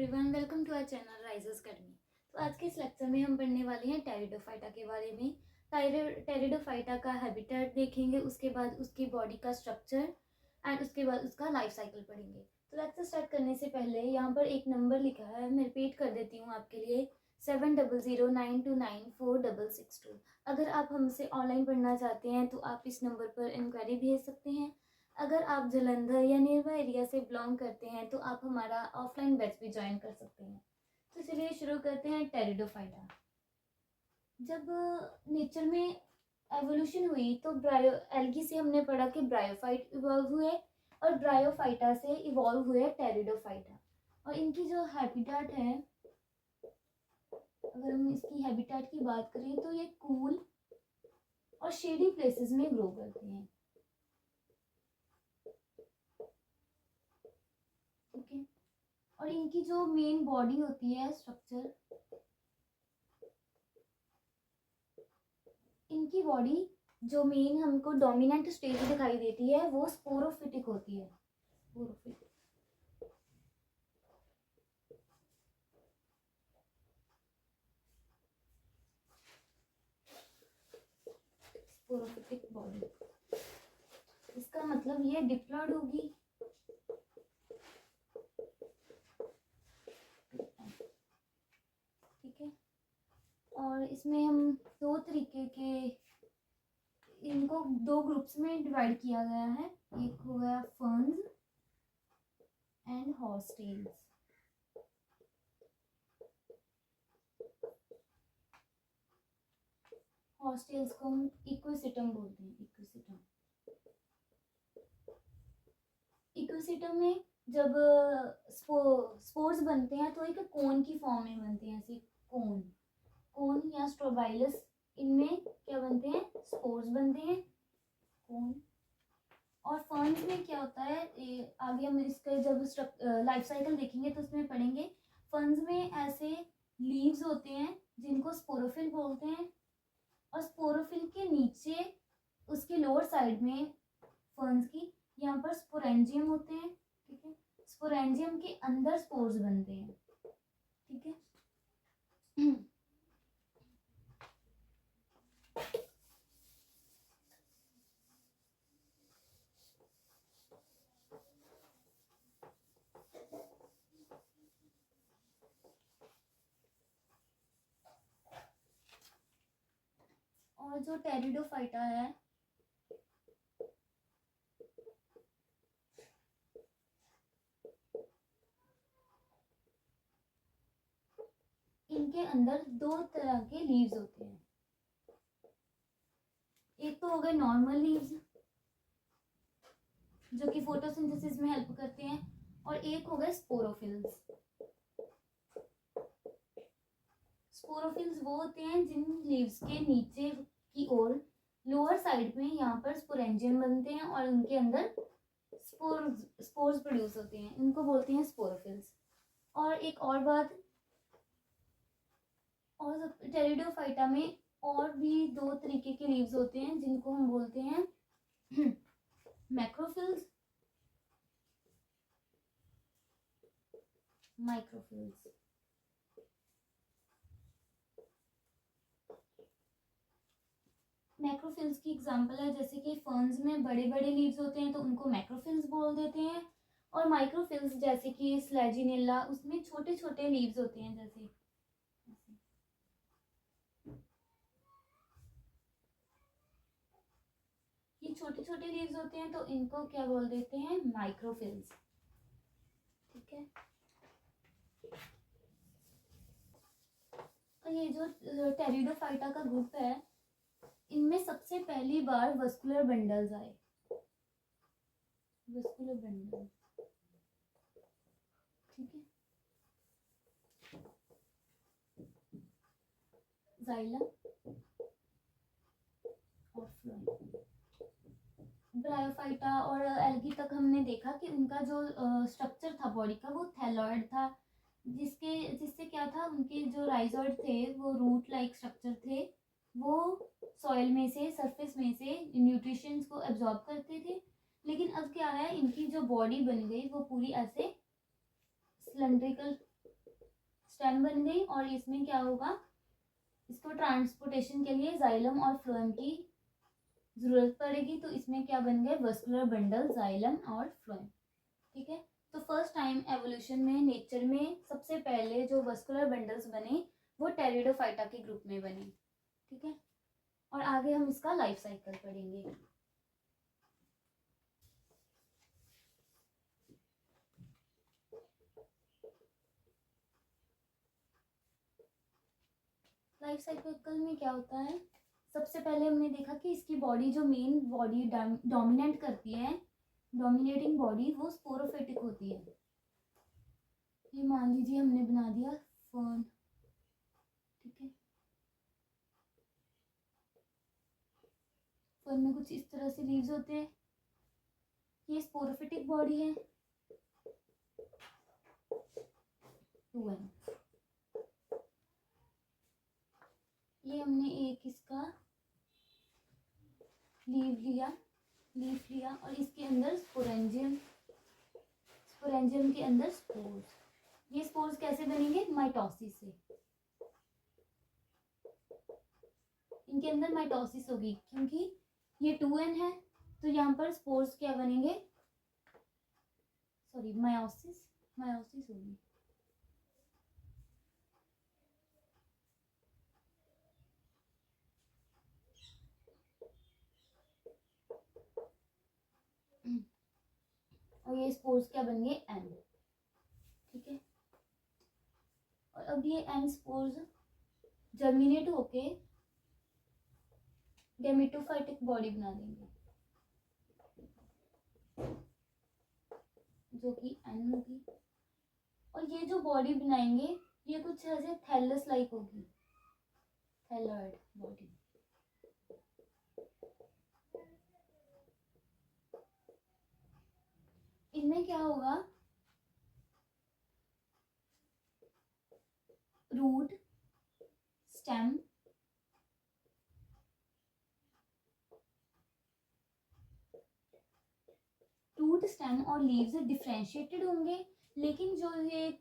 Everyone, welcome to our channel Risers Academy. तो आज के इस लेक्चर में हम पढ़ने वाले हैं टेरिडोफाइटा के बारे में। टेरिडोफाइटा का हैबिटेट देखेंगे, उसके बाद उसकी बॉडी का स्ट्रक्चर एंड उसके बाद उसका लाइफ साइकिल पढ़ेंगे। तो लेक्चर स्टार्ट करने से पहले यहाँ पर एक नंबर लिखा है, मैं रिपीट कर देती हूँ आपके लिए, 7009294662। अगर आप हमसे ऑनलाइन पढ़ना चाहते हैं तो आप इस नंबर पर इंक्वायरी भेज सकते हैं। अगर आप जलंधर या नियर बाय एरिया से बिलोंग करते हैं तो आप हमारा ऑफलाइन बैच भी ज्वाइन कर सकते हैं। तो चलिए शुरू करते हैं। टेरिडोफाइटा, जब नेचर में एवोल्यूशन हुई तो एल्गी से हमने पढ़ा कि ब्रायोफाइट इवॉल्व हुए और ब्रायोफाइटा से इवॉल्व हुए टेरिडोफाइटा। और इनकी जो हैबिटेट है, अगर हम इसकी हैबिटेट की बात करें तो ये कूल और शेडी प्लेसेस में ग्रो करते हैं। ओके, और इनकी जो मेन बॉडी होती है, स्ट्रक्चर, इनकी बॉडी जो मेन हमको डोमिनेंट स्टेज दिखाई देती है वो स्पोरोफिटिक होती है। स्पोरोफिटिक बॉडी, इसका मतलब ये डिप्लॉयड होगी। ठीक है, और इसमें हम दो तरीके के, इनको दो ग्रुप्स में डिवाइड किया गया है। एक हो गया फर्न्स एंड हॉर्सटेल्स। हॉर्सटेल्स को हम इक्विसिटम बोलते हैं। इक्विसिटम में जब स्पोर्स बनते हैं तो एक कोन की फॉर्म में बनते हैं, ऐसे कोन या स्ट्रोबाइलस, इनमें क्या बनते हैं, स्पोर्स बनते हैं, कोन। और फर्न्स में क्या होता है, आगे हम इसका जब लाइफ साइकिल देखेंगे तो उसमें पढ़ेंगे। फर्न्स में ऐसे लीव्स होते हैं जिनको स्पोरोफिल बोलते हैं, और स्पोरोफिल के नीचे उसके लोअर साइड में फर्न्स की यहाँ पर स्पोरेंजियम होते हैं। ठीक है, स्पोरेंजियम के अंदर स्पोर्स बनते हैं। ठीक है, और जो टेरिडोफाइटा है, इनके अंदर दो तरह के लीव्स होते हैं। एक तो हो गए नॉर्मल लीव्स जो कि फोटोसिंथेसिस में हेल्प करते हैं, और एक हो गए स्पोरोफिल्स। स्पोरोफिल्स वो होते हैं जिन लीव्स के नीचे की ओर लोअर साइड में यहाँ पर स्पोरेंजियम बनते हैं और उनके अंदर स्पोर्स प्रोड्यूस होते हैं, इनको बोलते हैं स्पोरोफिल्स। और एक और बात, और टेरिडोफाइटा में और भी दो तरीके के लीव्स होते हैं जिनको हम बोलते हैं मैक्रोफिल्स, माइक्रोफिल्स। मैक्रोफिल्स की एग्जांपल है, जैसे कि फर्न्स में बड़े बड़े लीव्स होते हैं तो उनको मैक्रोफिल्स बोल देते हैं, और माइक्रोफिल्स जैसे कि स्लेजिनेला, उसमें छोटे छोटे लीव्स होते हैं, जैसे ये छोटे छोटे लीव्स होते हैं तो इनको क्या बोल देते हैं, माइक्रोफिल्स। ठीक है, और ये जो टेरिडोफाइटा का ग्रुप है, इनमें सबसे पहली बार वस्कुलर बंडल्स आए। वस्कुलर बंडल, ठीक है, जाइलम और फ्लोएम। ब्रायोफाइटा और एल्गी तक हमने देखा कि उनका जो स्ट्रक्चर था बॉडी का वो थैलॉइड था, जिससे क्या था, उनके जो राइजॉइड थे वो रूट लाइक स्ट्रक्चर थे, वो सॉइल में से, सरफेस में से न्यूट्रिशंस को एब्जॉर्ब करते थे। लेकिन अब क्या है, इनकी जो बॉडी बन गई वो पूरी ऐसे सिलेंड्रिकल स्टेम बन गई और इसमें क्या होगा, इसको ट्रांसपोर्टेशन के लिए जाइलम और फ्लोएम की जरूरत पड़ेगी, तो इसमें क्या बन गए, वस्कुलर बंडल, जाइलम और फ्लोएम। ठीक है, तो फर्स्ट टाइम एवोल्यूशन में नेचर में सबसे पहले जो वस्कुलर बंडल्स बने वो टेरिडोफाइटा के ग्रुप में बने। ठीक है, और आगे हम इसका लाइफ साइकिल पढ़ेंगे। लाइफ साइकिल में क्या होता है, सबसे पहले हमने देखा कि इसकी बॉडी, जो मेन बॉडी डोमिनेट करती है, डोमिनेटिंग बॉडी, वो स्पोरोफिटिक होती है। ये मान लीजिए हमने बना दिया फर्न। ठीक है, फर्न में कुछ इस तरह से लीव्स होते हैं, ये स्पोरोफिटिक बॉडी है। 2n, ये हमने एक इसका लीफ लिया और इसके अंदर स्पोरेंजियम के अंदर स्पोर्स। ये स्पोर्स कैसे बनेंगे, माइटोसिस से। इनके अंदर माइटोसिस होगी क्योंकि ये 2n है, तो यहाँ पर स्पोर्स क्या बनेंगे, सॉरी मायोसिस होगी। और ये स्पोर्स क्या बन गए, n। ठीक है, और अब ये n स्पोर्स जर्मिनेट होके गैमेटोफाइटिक बॉडी बना देंगे, जो कि n होगी। और ये जो बॉडी बनाएंगे ये कुछ ऐसे थैलस लाइक होगी, थैलॉइड बॉडी। इनमें क्या होगा, रूट, स्टेम, रूट, स्टेम और लीव्स डिफरेंशिएटेड होंगे, लेकिन जो ये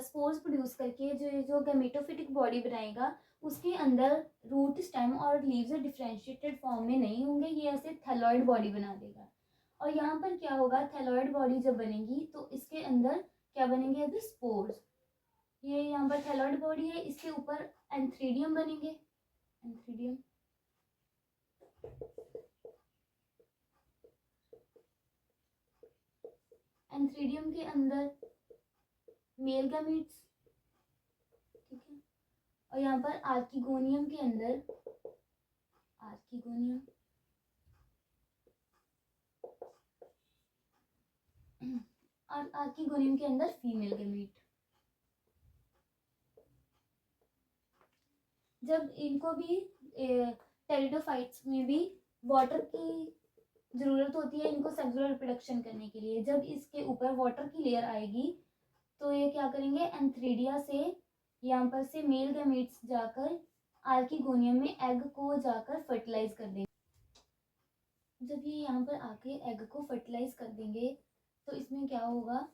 स्पोर्स प्रोड्यूस करके जो गैमेटोफिटिक बॉडी बनाएगा उसके अंदर रूट, स्टेम और लीव्स डिफरेंशिएटेड फॉर्म में नहीं होंगे, ये ऐसे थैलॉइड बॉडी बना देगा। और यहाँ पर क्या होगा, थैलॉइड बॉडी जब बनेगी तो इसके अंदर क्या बनेंगे, अभी स्पोर्स। ये यहाँ पर थैलॉइड बॉडी है, इसके ऊपर एंथ्रीडियम बनेंगे, एंथ्रीडियम। एंथ्रीडियम के अंदर मेल गैमीट्स। ठीक है, और यहाँ पर आर्किगोनियम के अंदर आर्किगोनियम, और आर्किगोनियम के अंदर फीमेल गैमीट। जब इनको भी टेरिडोफाइट्स में भी वाटर की जरूरत होती है इनको सेक्सुअल रिप्रोडक्शन करने के लिए, जब इसके ऊपर वाटर की लेयर आएगी तो ये क्या करेंगे, एंथ्रीडिया से यहाँ पर से मेल गैमीट्स जाकर आर्किगोनियम में एग को जाकर फर्टिलाइज कर देंगे। जब ये यहाँ पर आके एग को फर्टिलाइज कर देंगे तो इसमें क्या होगा,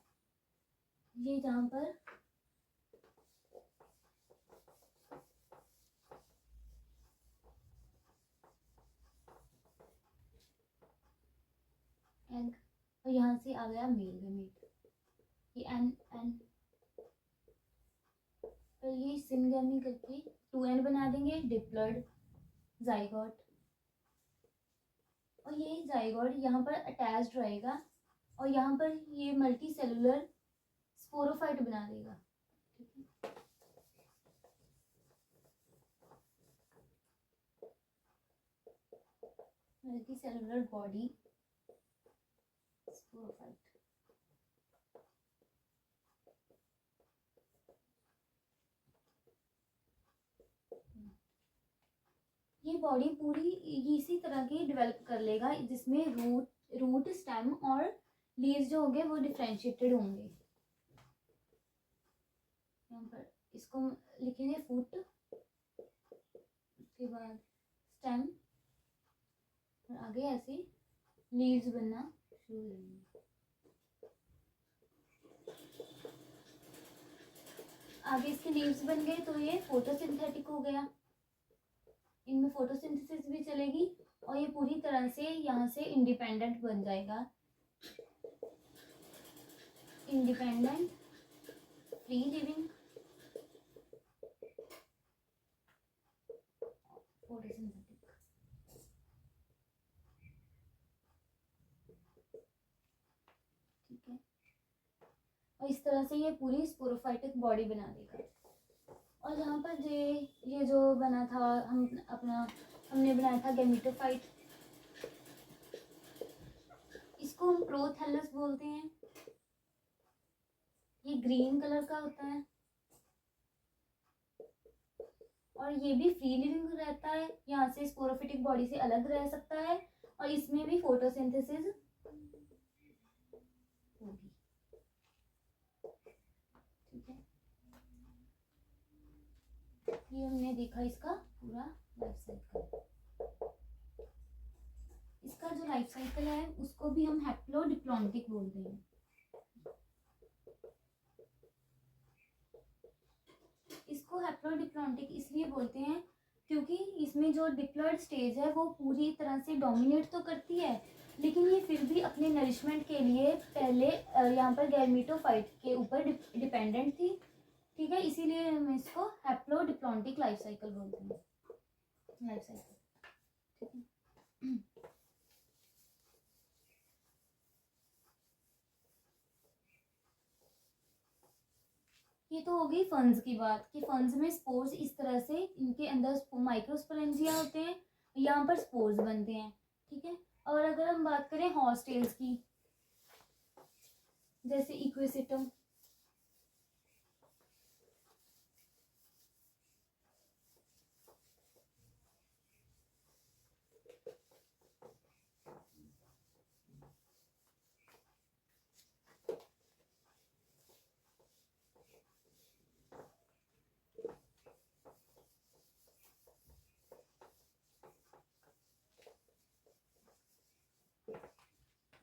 ये जहाँ पर एग, और यहाँ से आ गया मेल गैमीट, ये एन तो ये सिनगैमी करके 2n बना देंगे, डिप्लॉइड जाइगोट। और ये जाइगोट यहाँ पर अटैच्ड रहेगा और यहाँ पर ये मल्टी सेलुलर स्पोरोफाइट बना देगा। Multi cellular body sporophyte. ये बॉडी पूरी इसी तरह की डेवलप कर लेगा जिसमें रूट, स्टेम और लीव्स जो होंगे वो डिफरेंशिएटेड होंगे। यहाँ पर इसको लिखेंगे फुट, उसके बाद स्टेम और आगे ऐसे लीव्स बनना शुरू हो जाएंगे। आगे इसके लीव्स बन गए तो ये फोटोसिंथेटिक हो गया, इनमें फोटोसिंथेसिस भी चलेगी और ये पूरी तरह से यहाँ से इंडिपेंडेंट बन जाएगा, इंडिपेंडेंट फ्री लिविंग फोटोसिंथेटिक। ठीक है, और इस तरह से ये पूरी स्पोरोफाइटिक बॉडी बना देगा। और यहाँ पर ये जो बना था हमने बनाया था गैमेटोफाइट, इसको हम प्रोथैलस बोलते हैं। ये ग्रीन कलर का होता है और ये भी फ्री लिविंग रहता है, यहाँ से स्पोरोफिटिक बॉडी से अलग रह सकता है और इसमें भी फोटोसिंथेसिस होगी। ठीक है, ये हमने देखा इसका पूरा लाइफ साइकिल। इसका जो लाइफ साइकिल है उसको भी हम हैप्लोडिप्लॉन्टिक बोलते हैं। इसको हैप्लोडिप्लॉन्टिक इसलिए बोलते हैं क्योंकि इसमें जो डिप्लॉयड स्टेज है वो पूरी तरह से डोमिनेट तो करती है, लेकिन ये फिर भी अपने नरिशमेंट के लिए पहले यहाँ पर गैमेटोफाइट के ऊपर डिपेंडेंट थी। ठीक है, इसीलिए हम इसको हैप्लोडिप्लॉन्टिक लाइफ साइकिल बोलते हैं, लाइफ साइकिल। ये तो हो गई फंड्स की बात कि फंड्स में स्पोर्स इस तरह से इनके अंदर माइक्रोस्पोरेंजिया होते हैं, यहाँ पर स्पोर्स बनते हैं। ठीक है, और अगर हम बात करें हॉस्टेल्स की, जैसे इक्विसिटम,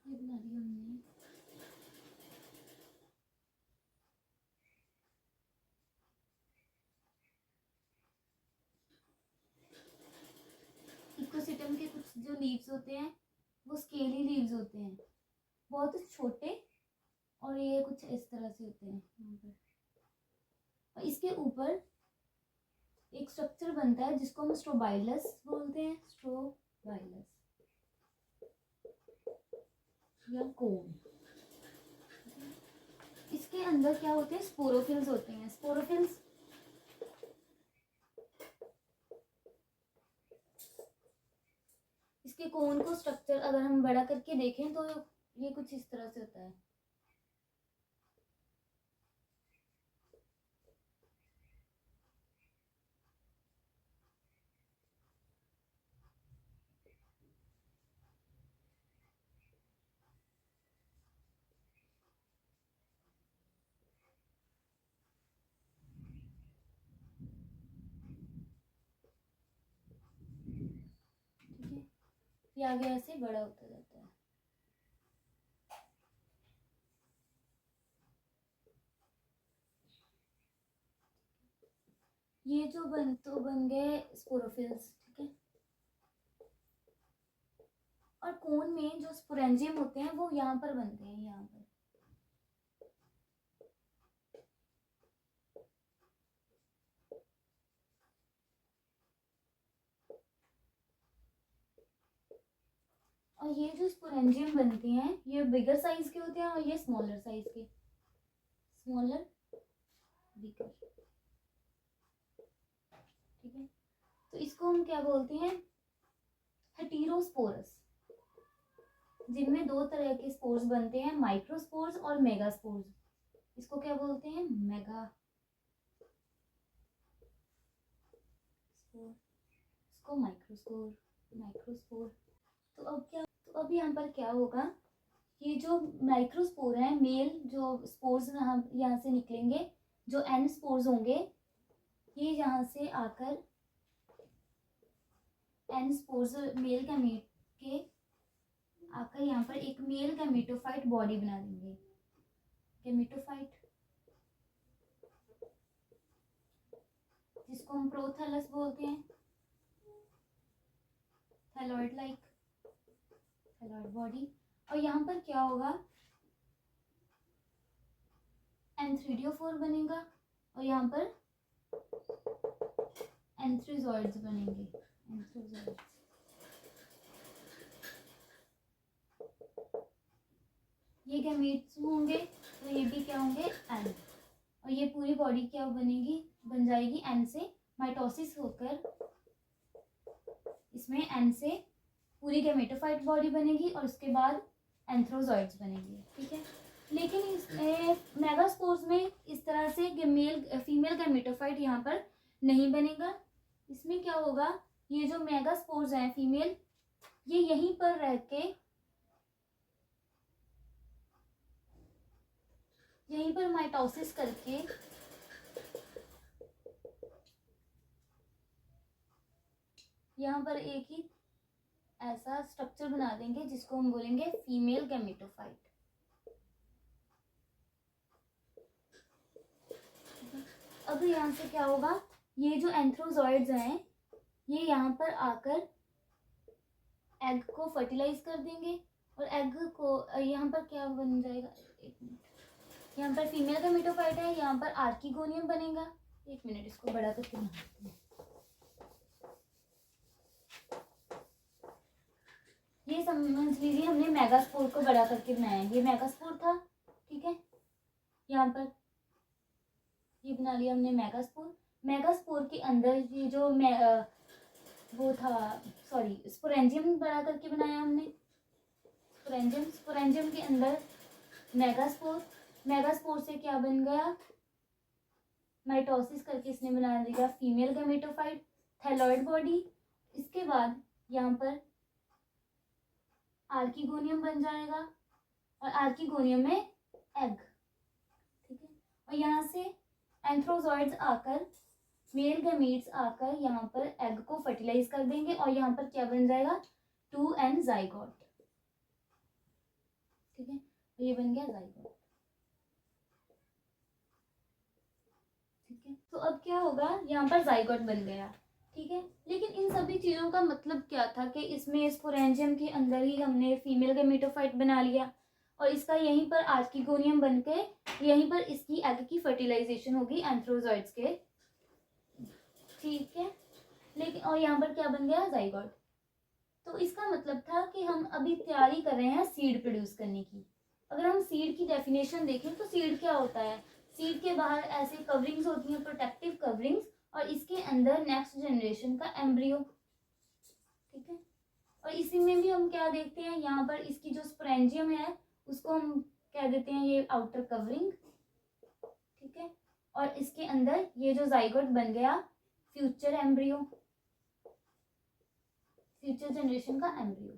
ये बना दिया हमने। इकोसिस्टम के कुछ जो लीव्स होते हैं वो स्केली लीव्स होते हैं, बहुत छोटे, और ये कुछ इस तरह से होते हैं यहाँ पर। और इसके ऊपर एक स्ट्रक्चर बनता है जिसको हम स्ट्रोबाइलस बोलते हैं, स्ट्रोबाइलस या कोन। इसके अंदर क्या होते हैं, स्पोरोफिल्स होते हैं। स्पोरोफिल्स इसके कोन को स्ट्रक्चर अगर हम बड़ा करके देखें तो ये कुछ इस तरह से होता है। ठीक है, ये आगे ऐसे बड़ा होता जाता है। ये जो बन गए स्पोरोफिल्स। ठीक है, और कोन में जो स्पोरेंजियम होते हैं वो यहाँ पर बनते हैं, यहाँ पर। और ये जो स्पोरेंजियम बनते हैं ये बिगर साइज के होते हैं और ये स्मॉलर साइज के, स्मॉलर बिगर। ठीक है, तो इसको हम क्या बोलते हैं, हेटेरोस्पोरस, जिनमें दो तरह के स्पोर्स बनते हैं, माइक्रोस्पोर्स और मेगास्पोर्स। इसको क्या बोलते हैं, मेगा स्पोर, इसको माइक्रोस्पोर। तो अब यहाँ पर क्या होगा, ये जो माइक्रोस्पोर है, मेल जो स्पोर्स यहाँ से निकलेंगे, जो एन स्पोर्स होंगे, ये यहाँ से आकर एन स्पोर्स मेल गैमेट के आकर यहाँ पर एक मेल गैमेटोफाइट बॉडी बना देंगे, गैमेटोफाइट। इसको हम प्रोथैलस बोलते हैं, थैलॉइड लाइक, थैलॉइड बॉडी। और यहाँ पर क्या होगा, एंथ्रीडियोफोर बनेगा और यहाँ पर एंथ्रोजॉइड्स बनेंगे, एंथ्रोजॉइड्स। ये गैमेट्स होंगे तो ये भी क्या होंगे, एन। और ये पूरी बॉडी क्या बनेगी, बन जाएगी एन से, माइटोसिस होकर इसमें एन से पूरी गैमेटोफाइट बॉडी बनेगी और उसके बाद एंथ्रोजॉइड्स बनेंगे, ठीक है। लेकिन इस मेगास्पोर्स में इस तरह से फीमेल गैमेटोफाइट यहाँ पर नहीं बनेगा। इसमें क्या होगा, ये जो मेगास्पोर्स हैं फीमेल, ये यहीं पर रह के, यहीं पर माइटोसिस करके यहाँ पर एक ही ऐसा स्ट्रक्चर बना देंगे जिसको हम बोलेंगे फीमेल गैमेटोफाइट। अब यहाँ से क्या होगा, ये जो एंथ्रोजॉइड्स हैं ये यहाँ पर आकर एग को फर्टिलाइज कर देंगे और एग को यहाँ पर क्या बन जाएगा, एक मिनट, यहाँ पर फीमेल गैमेटोफाइट है, यहाँ पर आर्किगोनियम बनेगा। एक मिनट, इसको बड़ा करके बनाते हैं। ये समझ लीजिए हमने मेगास्पोर को बड़ा करके बनाया है, ये मेगास्पोर था, ठीक है। यहाँ पर ये बना लिया हमने मेगास्पोर। मेगास्पोर के अंदर ये जो वो था, सॉरी, स्पोरेंजियम बड़ा करके बनाया हमने, स्पोरेंजियम के अंदर मेगास्पोर। मेगास्पोर से क्या बन गया, माइटोसिस करके इसने बना दिया फीमेल गैमेटोफाइट, थैलॉइड बॉडी। इसके बाद यहाँ पर आर्किगोनियम बन जाएगा और आर्किगोनियम में एग, ठीक है। और यहाँ से एंथ्रोजॉइड्स आकर, मेल गैमीट्स आकर यहाँ पर एग को फर्टिलाइज कर देंगे और यहाँ पर क्या बन जाएगा, 2n जाइगोट, ठीक है। तो ये बन गया जाइगोट, ठीक है। तो अब क्या होगा, यहाँ पर जाइगोट बन गया, ठीक है। लेकिन इन सभी चीज़ों का मतलब क्या था कि इसमें स्पोरेंजियम के अंदर ही हमने फीमेल गैमेटोफाइट बना लिया और इसका यहीं पर आर्किगोनियम बन के यहीं पर इसकी एग की फर्टिलाइजेशन होगी एंथ्रोजॉइड्स के, ठीक है। लेकिन और यहाँ पर क्या बन गया, जाइगोट। तो इसका मतलब था कि हम अभी तैयारी कर रहे हैं सीड प्रोड्यूस करने की। अगर हम सीड की डेफिनेशन देखें तो सीड क्या होता है, सीड के बाहर ऐसे कवरिंग्स होती हैं, प्रोटेक्टिव कवरिंग्स, और इसके अंदर नेक्स्ट जनरेशन का एम्ब्रियो, ठीक है। और इसी में भी हम क्या देखते हैं, यहाँ पर इसकी जो स्पोरेंजियम है उसको हम कह देते हैं ये आउटर कवरिंग, ठीक है। और इसके अंदर ये जो जाइगोट बन गया फ्यूचर एम्ब्रियो, फ्यूचर जनरेशन का एम्ब्रियो,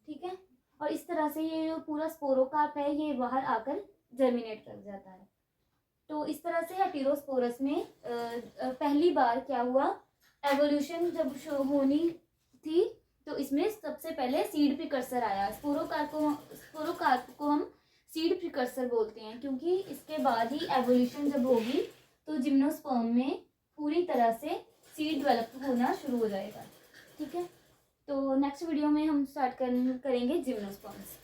ठीक है। और इस तरह से ये जो पूरा स्पोरोकार्प है ये बाहर आकर जर्मिनेट कर जाता है। तो इस तरह से हेटेरोस्पोरस में पहली बार क्या हुआ, एवोल्यूशन जब होनी थी तो इसमें सबसे पहले सीड प्रिकर्सर आया। स्पोरोकार्प को हम सीड प्रिकर्सर बोलते हैं क्योंकि इसके बाद ही एवोल्यूशन जब होगी तो जिम्नोस्पर्म में पूरी तरह से सीड डेवलप होना शुरू हो जाएगा, ठीक है। तो नेक्स्ट वीडियो में हम स्टार्ट करेंगे जिम्नोस्पर्म्स।